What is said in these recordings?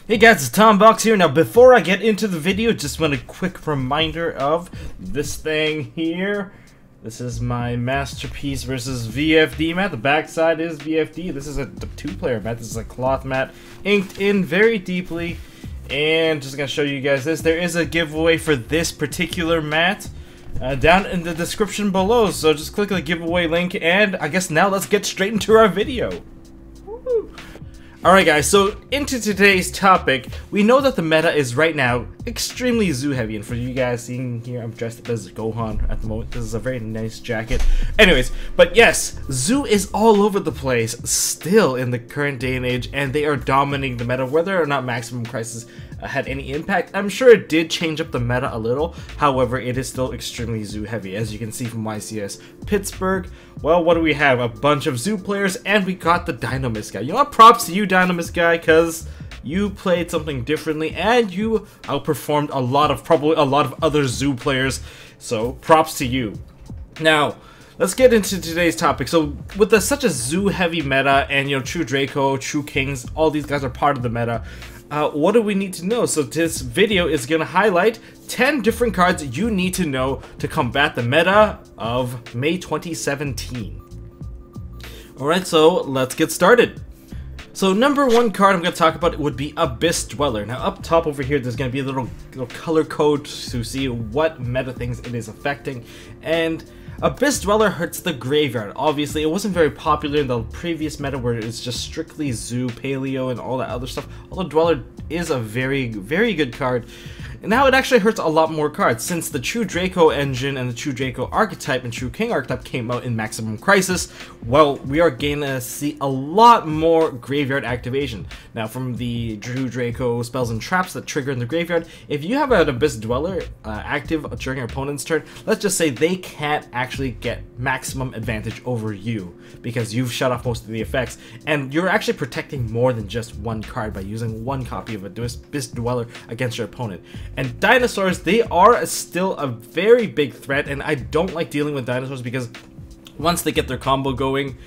Hey guys, it's Tom Box here. Now before I get into the video, just want a quick reminder of this thing here. This is my Masterpiece versus VFD mat. The backside is VFD. This is a two-player mat. This is a cloth mat inked in very deeply. And just gonna show you guys this. There is a giveaway for this particular mat down in the description below. So just click the giveaway link, and I guess now let's get straight into our video. Woo. Alright guys, so into today's topic, we know that the meta is right now extremely zoo heavy, and for you guys seeing here, I'm dressed up as Gohan at the moment. This is a very nice jacket. Anyways, but yes, zoo is all over the place still in the current day and age, and they are dominating the meta. Whether or not Maximum Crisis had any impact, I'm sure it did change up the meta a little. However, it is still extremely zoo heavy, as you can see from YCS Pittsburgh. Well, what do we have? A bunch of zoo players, and we got the Dynamist guy. You know what? Props to you, Dynamist guy, because you played something differently and you outperformed probably a lot of other zoo players. So props to you. Now, let's get into today's topic. So with such a zoo heavy meta, and you know, True Draco, True Kings, all these guys are part of the meta. What do we need to know? So this video is going to highlight 10 different cards you need to know to combat the meta of May 2017. Alright, so let's get started. So number one card I'm going to talk about would be Abyss Dweller. Now up top over here, there's going to be a little color code to see what meta things it is affecting. And Abyss Dweller hurts the graveyard. Obviously, it wasn't very popular in the previous meta where it's just strictly zoo, paleo, and all that other stuff. Although Dweller is a very, very good card. And now it actually hurts a lot more cards. Since the True Draco engine and the True Draco archetype and True King archetype came out in Maximum Crisis, well, we are going to see a lot more graveyard activation. Now, from the True Draco spells and traps that trigger in the graveyard, if you have an Abyss Dweller active during your opponent's turn, let's just say they can't actually get maximum advantage over you because you've shut off most of the effects, and you're actually protecting more than just one card by using one copy of Abyss Dweller against your opponent. And dinosaurs, they are still a very big threat, and I don't like dealing with dinosaurs because once they get their combo going,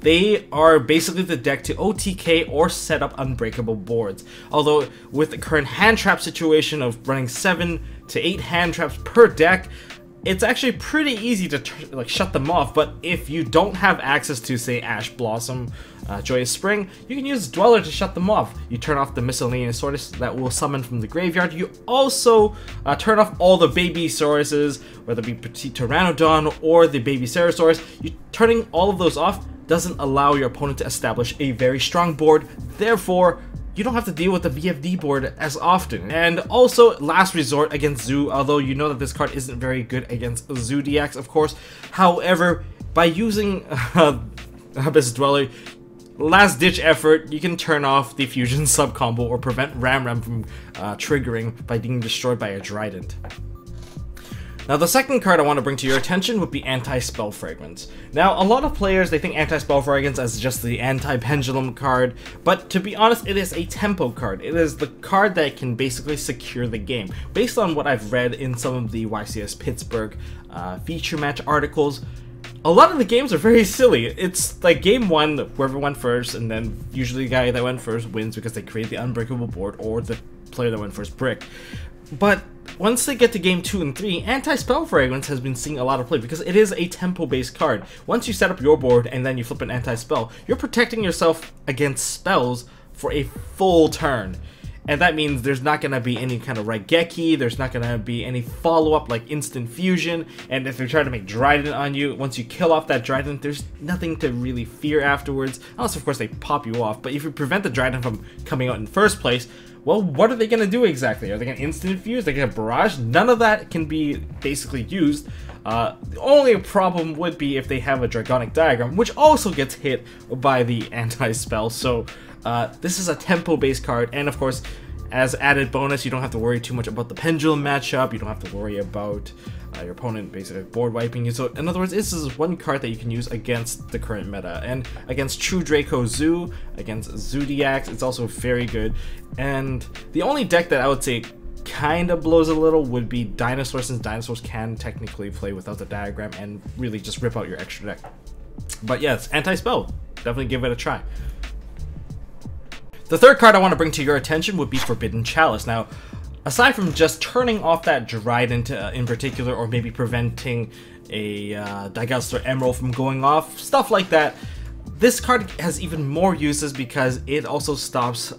they are basically the deck to OTK or set up unbreakable boards. Although with the current hand trap situation of running 7 to 8 hand traps per deck, it's actually pretty easy to shut them off. But if you don't have access to, say, Ash Blossom, Joyous Spring, you can use Dweller to shut them off. You turn off the miscellaneous Saurus that will summon from the graveyard. You also turn off all the baby Sauruses, whether it be Petite Pteranodon or the baby Ceratosaurus. Turning all of those off doesn't allow your opponent to establish a very strong board. Therefore, you don't have to deal with the VFD board as often. And also, last resort against Zoo, although you know that this card isn't very good against Zodiacs, of course. However, by using Abyss Dweller, last ditch effort, you can turn off the fusion sub combo or prevent Ram from triggering by being destroyed by a Trident. Now, the second card I want to bring to your attention would be Anti-Spell Fragments. Now, a lot of players, they think Anti-Spell Fragments as just the anti-pendulum card, but to be honest, it is a tempo card. It is the card that can basically secure the game. Based on what I've read in some of the YCS Pittsburgh feature match articles, a lot of the games are very silly. It's like game 1, whoever went first, and then usually the guy that went first wins because they create the unbreakable board, or the player that went first brick. But once they get to game 2 and 3, Anti-Spell Fragments has been seeing a lot of play because it is a tempo-based card. Once you set up your board and then you flip an anti-spell, you're protecting yourself against spells for a full turn. And that means there's not going to be any kind of Raigeki, there's not going to be any follow-up like Instant Fusion, and if they're trying to make Trident on you, once you kill off that Trident, there's nothing to really fear afterwards, unless of course they pop you off. But if you prevent the Trident from coming out in first place, well, what are they going to do exactly? Are they going to Instant Fuse? Are they going to Barrage? None of that can be basically used. The only problem would be if they have a Dragonic Diagram, which also gets hit by the anti-spell. So this is a tempo-based card, and of course, as added bonus, you don't have to worry too much about the pendulum matchup. You don't have to worry about your opponent basically board wiping you. So in other words, this is one card that you can use against the current meta, and against True Draco Zoo, against Zodiacs, it's also very good. And the only deck that I would say kind of blows a little would be Dinosaur, since Dinosaurs can technically play without the diagram and really just rip out your extra deck. But yes, Anti-Spell, definitely give it a try. The third card I want to bring to your attention would be Forbidden Chalice. Now, aside from just turning off that Dryden in particular, or maybe preventing a Daigusto Emerald from going off, stuff like that, this card has even more uses because it also stops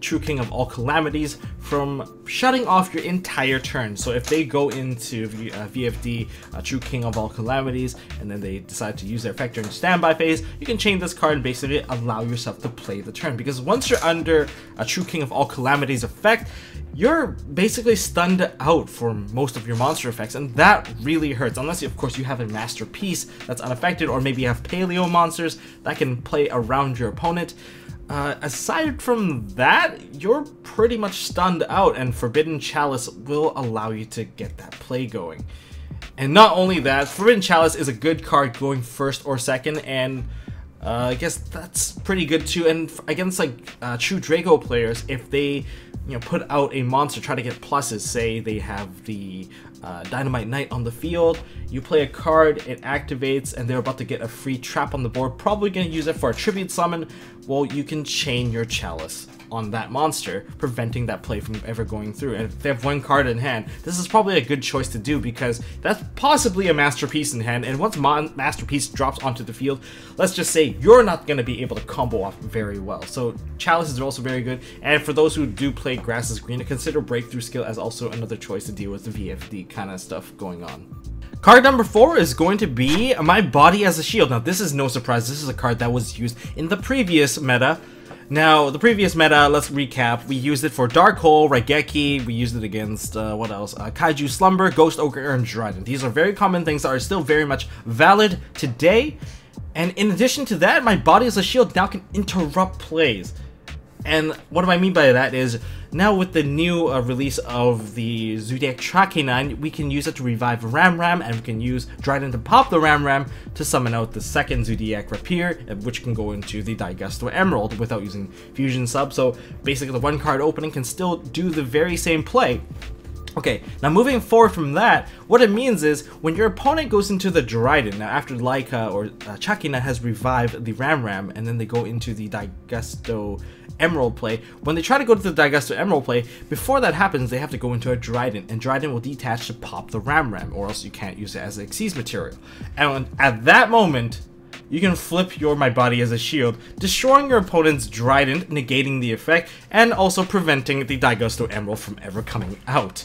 True King of All Calamities from shutting off your entire turn. So if they go into VFD True King of All Calamities and then they decide to use their effect during standby phase, you can chain this card and basically allow yourself to play the turn. Because once you're under a True King of All Calamities effect, you're basically stunned out for most of your monster effects, and that really hurts, unless of course you have a masterpiece that's unaffected, or maybe you have paleo monsters that can play around your opponent. Aside from that, you're pretty much stunned out, and Forbidden Chalice will allow you to get that play going. And not only that, Forbidden Chalice is a good card going first or second, and I guess that's pretty good too. And against like true Draco players, if they put out a monster, try to get pluses, say they have the Dynamite Knight on the field, you play a card, it activates, and they're about to get a free trap on the board, probably going to use it for a tribute summon, well, you can chain your Chalice on that monster, preventing that play from ever going through. And if they have one card in hand, this is probably a good choice to do, because that's possibly a Masterpiece in hand, and once Masterpiece drops onto the field, let's just say you're not going to be able to combo off very well. So Chalice is also very good, and for those who do play Grass is Green, consider Breakthrough Skill as also another choice to deal with the VFD kind of stuff going on. Card number 4 is going to be My Body as a Shield. Now this is no surprise, this is a card that was used in the previous meta. Now, the previous meta, let's recap. We used it for Dark Hole, Raigeki, we used it against, what else? Kaiju Slumber, Ghost Ogre, and Dryden. These are very common things that are still very much valid today. And in addition to that, My Body as a Shield now can interrupt plays. And what do I mean by that is, now with the new release of the Zodiac Trakenan, we can use it to revive Ram Ram, and we can use Dryden to pop the Ram Ram to summon out the second Zodiac Rapier, which can go into the Daigusto Emerald without using Fusion Sub. So basically the one card opening can still do the very same play. Okay, now moving forward from that, what it means is when your opponent goes into the Dryden, now after Laika or Chakina has revived the Ram Ram, and then they go into the Daigusto Emerald play, when they try to go to the Daigusto Emerald play, before that happens, they have to go into a Dryden, and Dryden will detach to pop the Ram Ram, or else you can't use it as an Xyz material. And at that moment, you can flip your My Body as a Shield, destroying your opponent's Dryden, negating the effect, and also preventing the Daigusto Emerald from ever coming out.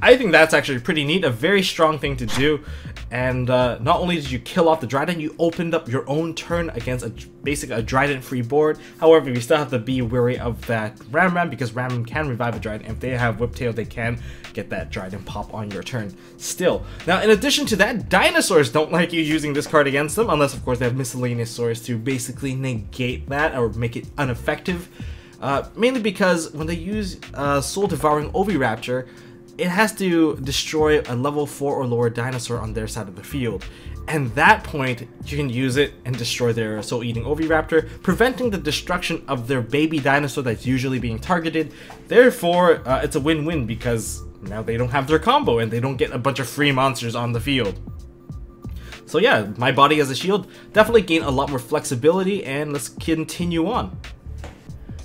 I think that's actually pretty neat, a very strong thing to do, and not only did you kill off the Dryden, you opened up your own turn against basically a Dryden-free board. However, you still have to be wary of that Ram Ram, because Ram Ram can revive a Dryden. If they have Whiptail, they can get that Dryden pop on your turn still. Now, in addition to that, dinosaurs don't like you using this card against them, unless of course they have miscellaneous swords to basically negate that or make it ineffective. Mainly because when they use Soul Devouring Oviraptor, it has to destroy a level 4 or lower dinosaur on their side of the field. And that point, you can use it and destroy their Soul Eating Oviraptor, preventing the destruction of their baby dinosaur that's usually being targeted. Therefore, it's a win-win, because now they don't have their combo and they don't get a bunch of free monsters on the field. So yeah, My Body as a Shield definitely gained a lot more flexibility, and let's continue on.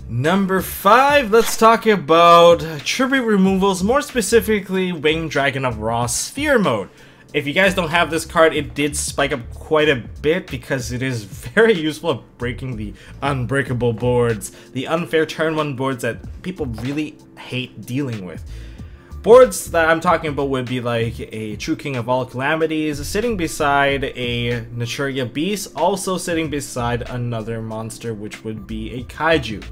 Number 5, let's talk about tribute removals, more specifically Winged Dragon of Ra Sphere Mode. If you guys don't have this card, it did spike up quite a bit because it is very useful at breaking the unbreakable boards, the unfair turn 1 boards that people really hate dealing with. Boards that I'm talking about would be like a True King of All Calamities, sitting beside a Naturia Beast, also sitting beside another monster, which would be a Kaiju.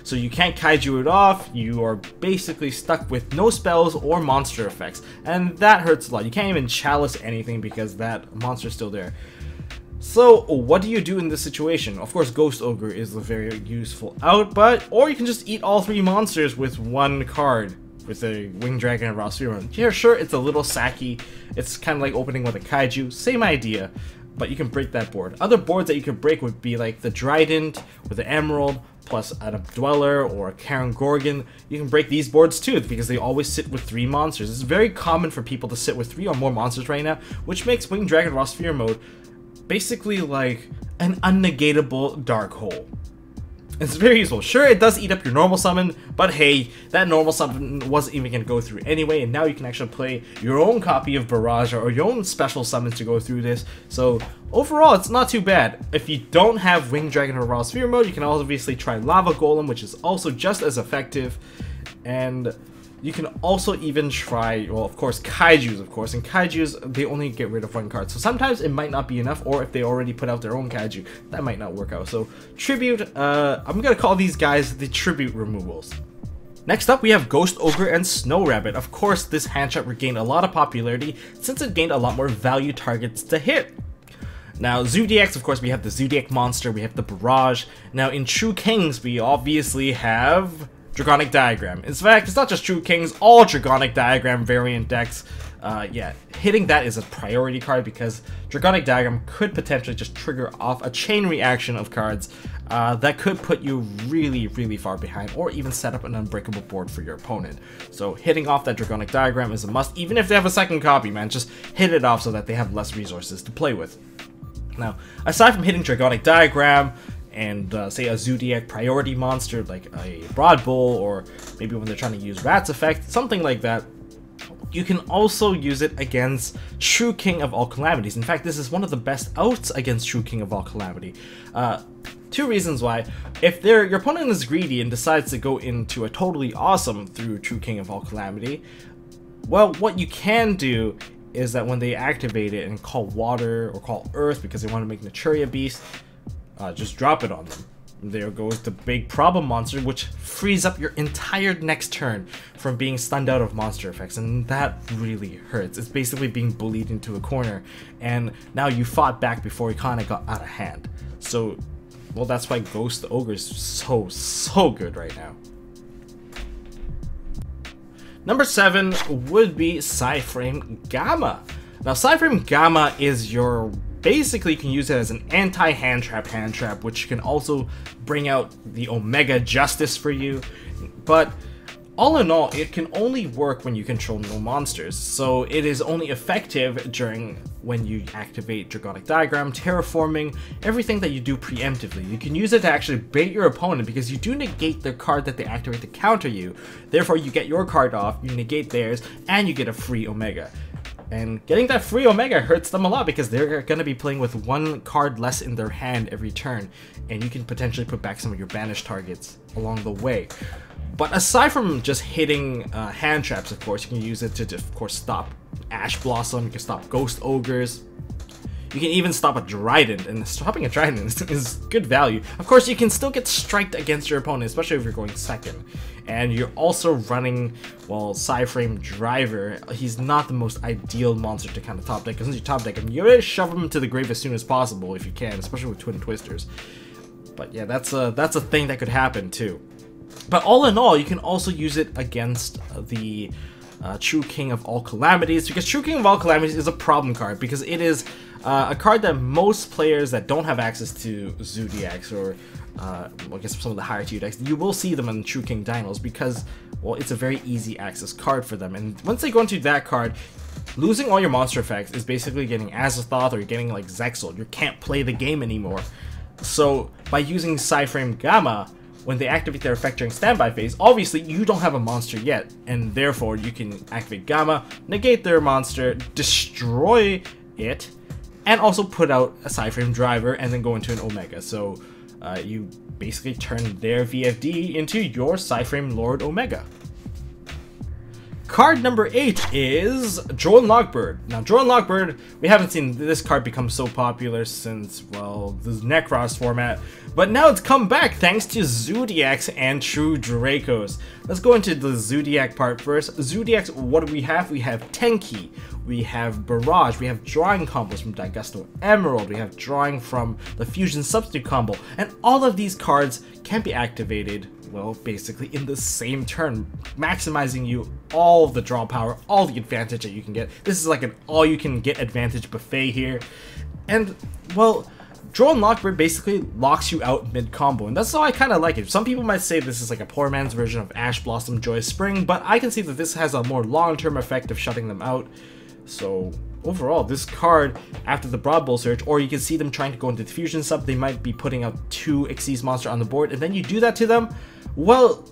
So you can't Kaiju it off, you are basically stuck with no spells or monster effects, and that hurts a lot. You can't even Chalice anything because that monster's still there. So what do you do in this situation? Of course, Ghost Ogre is a very useful out, or you can just eat all 3 monsters with one card. With a Winged Dragon and Ra Sphere Mode. Yeah, sure, it's a little sacky. It's kind of like opening with a Kaiju. Same idea, but you can break that board. Other boards that you could break would be like the Dryden with the Emerald, plus a Dweller or a Karen Gorgon. You can break these boards too, because they always sit with 3 monsters. It's very common for people to sit with 3 or more monsters right now, which makes Winged Dragon Ra Sphere Mode basically like an unnegatable Dark Hole. It's very useful. Sure, it does eat up your normal summon, but hey, that normal summon wasn't even going to go through anyway, and now you can actually play your own copy of Barrage or your own special summons to go through this. So overall, it's not too bad. If you don't have Winged Dragon or Raw Sphere mode, you can obviously try Lava Golem, which is also just as effective, and you can also even try, well, of course, Kaijus, of course, and Kaijus, they only get rid of one card, so sometimes it might not be enough, or if they already put out their own Kaiju, that might not work out. So, Tribute, I'm gonna call these guys the Tribute removals. Next up, we have Ghost Ogre and Snow Rabbit. Of course, this hand trap regained a lot of popularity, since it gained a lot more value targets to hit. Now, Zodiacs, of course, we have the Zodiac monster, we have the Barrage. Now, in True Kings, we obviously have Dragonic Diagram. In fact, it's not just True Kings, all Dragonic Diagram variant decks. Yeah, hitting that is a priority card because Dragonic Diagram could potentially just trigger off a chain reaction of cards that could put you really, really far behind, or even set up an unbreakable board for your opponent. So hitting off that Dragonic Diagram is a must, even if they have a second copy, man. Just hit it off so that they have less resources to play with. Now, aside from hitting Dragonic Diagram, and say a Zodiac priority monster like a Broad Bull, or maybe when they're trying to use Rat's Effect, something like that, you can also use it against True King of All Calamities. In fact, this is one of the best outs against True King of All Calamity. Two reasons why. If your opponent is greedy and decides to go into a totally awesome through True King of All Calamity, well, what you can do is that when they activate it and call Water or call Earth because they want to make Naturia Beast, just drop it on them. There goes the big problem monster, which frees up your entire next turn from being stunned out of monster effects, and that really hurts. It's basically being bullied into a corner, and now you fought back before it kind of got out of hand. So, well, that's why Ghost Ogre is so good right now. Number 7 would be Psyframe Gamma. Now, Psyframe Gamma is your... Basically, you can use it as an anti-hand trap, which can also bring out the Omega Justice for you. But all in all, it can only work when you control no monsters. So it is only effective during when you activate Dragonic Diagram, Terraforming, everything that you do preemptively. You can use it to actually bait your opponent because you do negate their card that they activate to counter you. Therefore, you get your card off, you negate theirs, and you get a free Omega. And getting that free Omega hurts them a lot because they're going to be playing with one card less in their hand every turn, and you can potentially put back some of your banished targets along the way. But aside from just hitting hand traps, of course, you can use it to, of course, stop Ash Blossom, you can stop Ghost Ogres, you can even stop a Trident, and stopping a Trident is good value. Of course, you can still get striked against your opponent, especially if you're going second. And you're also running, well, Psyframe Driver. He's not the most ideal monster to kind of top deck, because once you top deck him, you already shove him to the grave as soon as possible if you can, especially with Twin Twisters. But yeah, that's a thing that could happen too. But all in all, you can also use it against the True King of All Calamities, because True King of All Calamities is a problem card, because it is a card that most players that don't have access to Zodiacs or I guess some of the higher tier decks, you will see them in True King Dinos because, well, it's a very easy access card for them. And once they go into that card, losing all your monster effects is basically getting Azathoth or you're getting like Zexal. You can't play the game anymore. So by using Psyframe Gamma, when they activate their effect during standby phase, obviously you don't have a monster yet, and therefore you can activate Gamma, negate their monster, destroy it, and also put out a Psyframe Driver and then go into an Omega. So you basically turn their VFD into your Psyframe Lord Omega. Card number 8 is Drone Lockbird. Now, Drone Lockbird, we haven't seen this card become so popular since, well, the Necros format, but now it's come back thanks to Zodiacs and True Dracos. Let's go into the Zodiac part first. Zodiacs, what do we have? We have Tenki, we have Barrage, we have drawing combos from Daigusto Emerald, we have drawing from the Fusion Substitute combo, and all of these cards can be activated, well, basically in the same turn, maximizing you all the draw power, all the advantage that you can get. This is like an all-you-can-get advantage buffet here. And, well, Drone Lockbird basically locks you out mid-combo, and that's how I kind of like it. Some people might say this is like a poor man's version of Ash Blossom Joyous Spring, but I can see that this has a more long-term effect of shutting them out. So, overall, this card, after the Broad Bowl Surge, or you can see them trying to go into the Fusion sub, they might be putting out 2 Xyz monster on the board, and then you do that to them, well,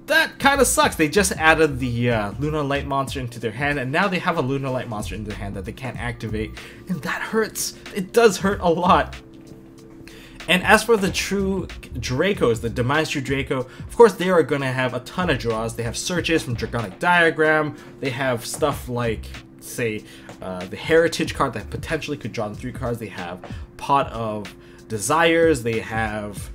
that kind of sucks. They just added the Lunar Light monster into their hand, and now they have a Lunar Light monster in their hand that they can't activate, and that hurts. It does hurt a lot. And as for the true Dracos, the Demise True Draco, of course they are going to have a ton of draws. They have searches from Draconic Diagram, they have stuff like, say, the Heritage card that potentially could draw them 3 cards, they have Pot of Desires, they have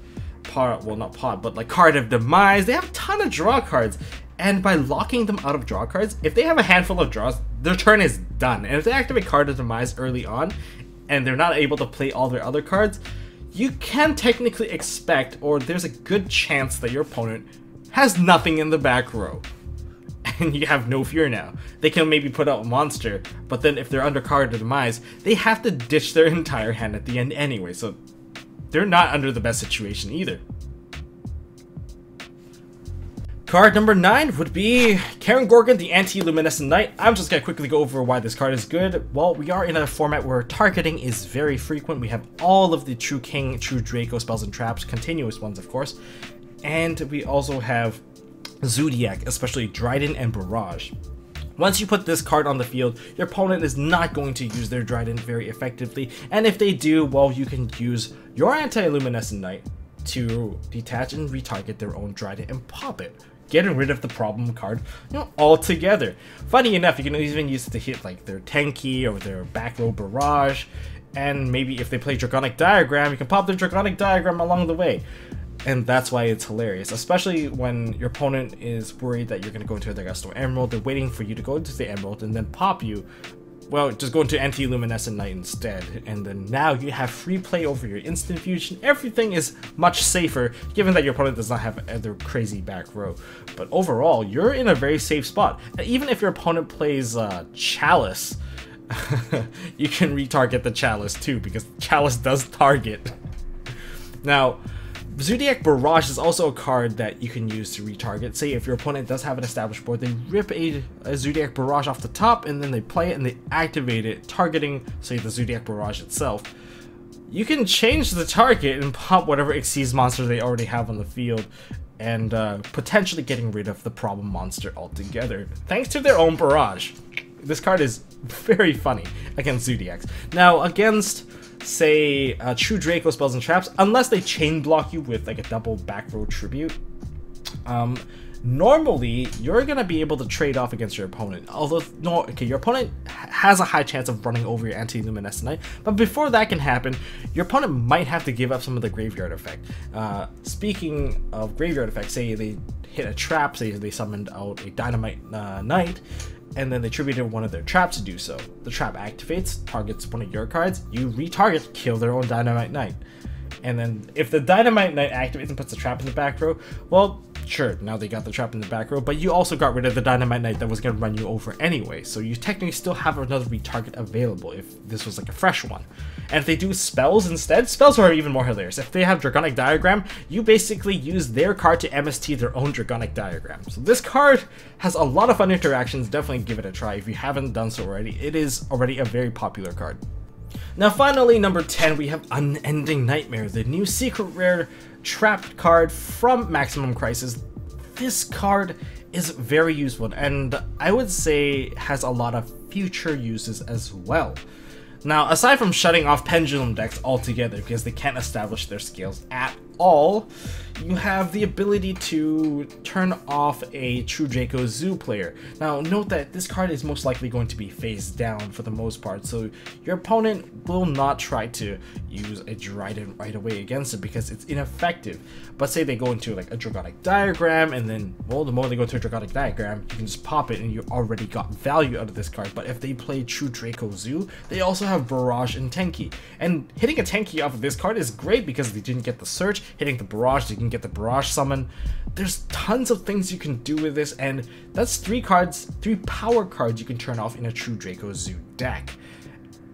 like Card of Demise. They have a ton of draw cards, and by locking them out of draw cards, if they have a handful of draws, their turn is done. And if they activate Card of Demise early on, and they're not able to play all their other cards, you can technically expect, or there's a good chance that your opponent has nothing in the back row. And you have no fear now. They can maybe put out a monster, but then if they're under Card of Demise, they have to ditch their entire hand at the end anyway, so they're not under the best situation either. Card number 9 would be Karen Gorgon, the Anti-Luminescent Knight. I'm just gonna quickly go over why this card is good. Well, we are in a format where targeting is very frequent. We have all of the True King, True Draco spells and traps, continuous ones of course. And we also have Zodiac, especially Dryden and Barrage. Once you put this card on the field, your opponent is not going to use their Dryden very effectively, and if they do, well, you can use your Anti-Luminescent Knight to detach and retarget their own Dryden and pop it, getting rid of the problem card, altogether. Funny enough, you can even use it to hit like their Tenki or their back row Barrage, and maybe if they play Draconic Diagram, you can pop their Draconic Diagram along the way. And that's why it's hilarious, especially when your opponent is worried that you're going to go into the Gusto Emerald. They're waiting for you to go into the Emerald and then pop you. Well, just go into Anti-Luminescent Knight instead, and then now you have free play over your instant fusion. Everything is much safer, given that your opponent does not have other crazy back row. But overall, you're in a very safe spot. Even if your opponent plays Chalice, you can retarget the Chalice too, because Chalice does target. Now, Zodiac Barrage is also a card that you can use to retarget. Say if your opponent does have an established board, they rip a Zodiac Barrage off the top, and then they play it and they activate it, targeting, say, the Zodiac Barrage itself. You can change the target and pop whatever Xyz monster they already have on the field, and potentially getting rid of the problem monster altogether, thanks to their own Barrage. This card is very funny against Zodiacs. Now, against, say, True Draco spells and traps, unless they chain block you with like a double back row tribute, normally you're gonna be able to trade off against your opponent. Although, no, okay, your opponent has a high chance of running over your Anti-Luminescent Knight, but before that can happen, your opponent might have to give up some of the graveyard effect. Speaking of graveyard effect, say they hit a trap, say they summoned out a Dynamite Knight, and then they tributed one of their traps to do so. The trap activates, targets one of your cards, you retarget, kill their own Dynamite Knight. And then if the Dynamite Knight activates and puts the trap in the back row, well, sure, now they got the trap in the back row, but you also got rid of the Dynamite Knight that was going to run you over anyway, so you technically still have another retarget available if this was like a fresh one. And if they do spells instead, spells are even more hilarious. If they have Draconic Diagram, you basically use their card to MST their own Draconic Diagram. So this card has a lot of fun interactions. Definitely give it a try if you haven't done so already. It is already a very popular card. Now finally, number 10, we have Unending Nightmare, the new secret rare trapped card from Maximum Crisis. This card is very useful, and I would say has a lot of future uses as well. Now, aside from shutting off Pendulum decks altogether because they can't establish their scales at all, you have the ability to turn off a True Draco Zoo player. Now, note that this card is most likely going to be face down for the most part, so your opponent will not try to use a Dryden right away against it because it's ineffective. But say they go into like a Draconic Diagram, and then, well, the moment they go into a Draconic Diagram, you can just pop it and you already got value out of this card. But if they play True Draco Zoo, they also have Barrage and Tenki. And hitting a Tenki off of this card is great because they didn't get the search. Hitting the Barrage, you can get the Barrage summon. There's tons of things you can do with this, and that's 3 power cards you can turn off in a True Draco Zoo deck.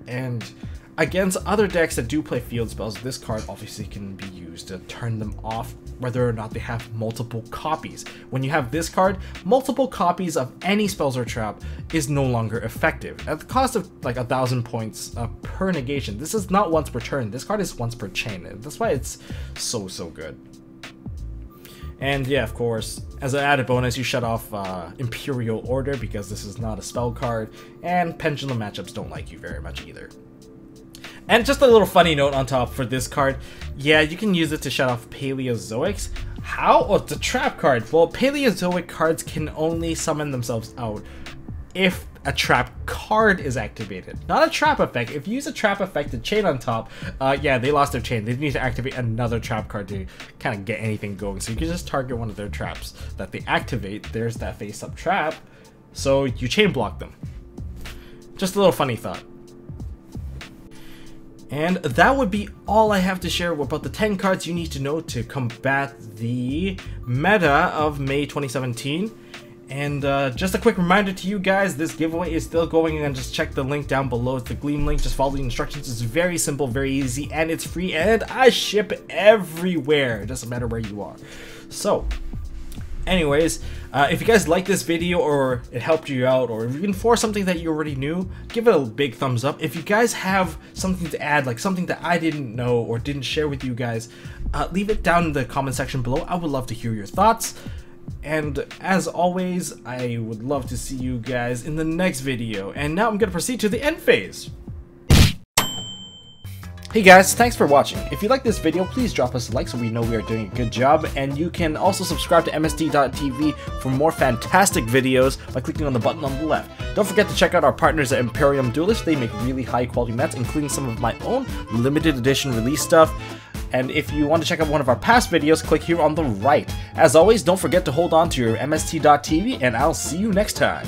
And against other decks that do play field spells, this card obviously can be used use to turn them off, whether or not they have multiple copies. When you have this card, multiple copies of any spells or trap is no longer effective, at the cost of like 1,000 points per negation. This is not once per turn, this card is once per chain. That's why it's so good. And yeah, of course, as an added bonus, you shut off Imperial Order because this is not a spell card, and Pendulum matchups don't like you very much either. And just a little funny note on top for this card, yeah, you can use it to shut off Paleozoics. How? Oh, it's a trap card. Well, Paleozoic cards can only summon themselves out if a trap card is activated, not a trap effect. If you use a trap effect to chain on top, yeah, they lost their chain. They need to activate another trap card to kind of get anything going. So you can just target one of their traps that they activate. There's that face-up trap, so you chain block them. Just a little funny thought. And that would be all I have to share about the 10 cards you need to know to combat the meta of May 2017. And just a quick reminder to you guys, this giveaway is still going, and just check the link down below. It's the Gleam link. Just follow the instructions. It's very simple, very easy, and it's free, and I ship everywhere. It doesn't matter where you are. So, anyways, if you guys like this video, or it helped you out, or even for something that you already knew, give it a big thumbs up. If you guys have something to add, like something that I didn't know or didn't share with you guys, leave it down in the comment section below. I would love to hear your thoughts. And as always, I would love to see you guys in the next video. And now I'm going to proceed to the end phase. Hey guys, thanks for watching. If you like this video, please drop us a like so we know we are doing a good job. And you can also subscribe to MST.TV for more fantastic videos by clicking on the button on the left. Don't forget to check out our partners at Imperium Duelist. They make really high quality mats, including some of my own limited edition release stuff. And if you want to check out one of our past videos, click here on the right. As always, don't forget to hold on to your MST.TV, and I'll see you next time.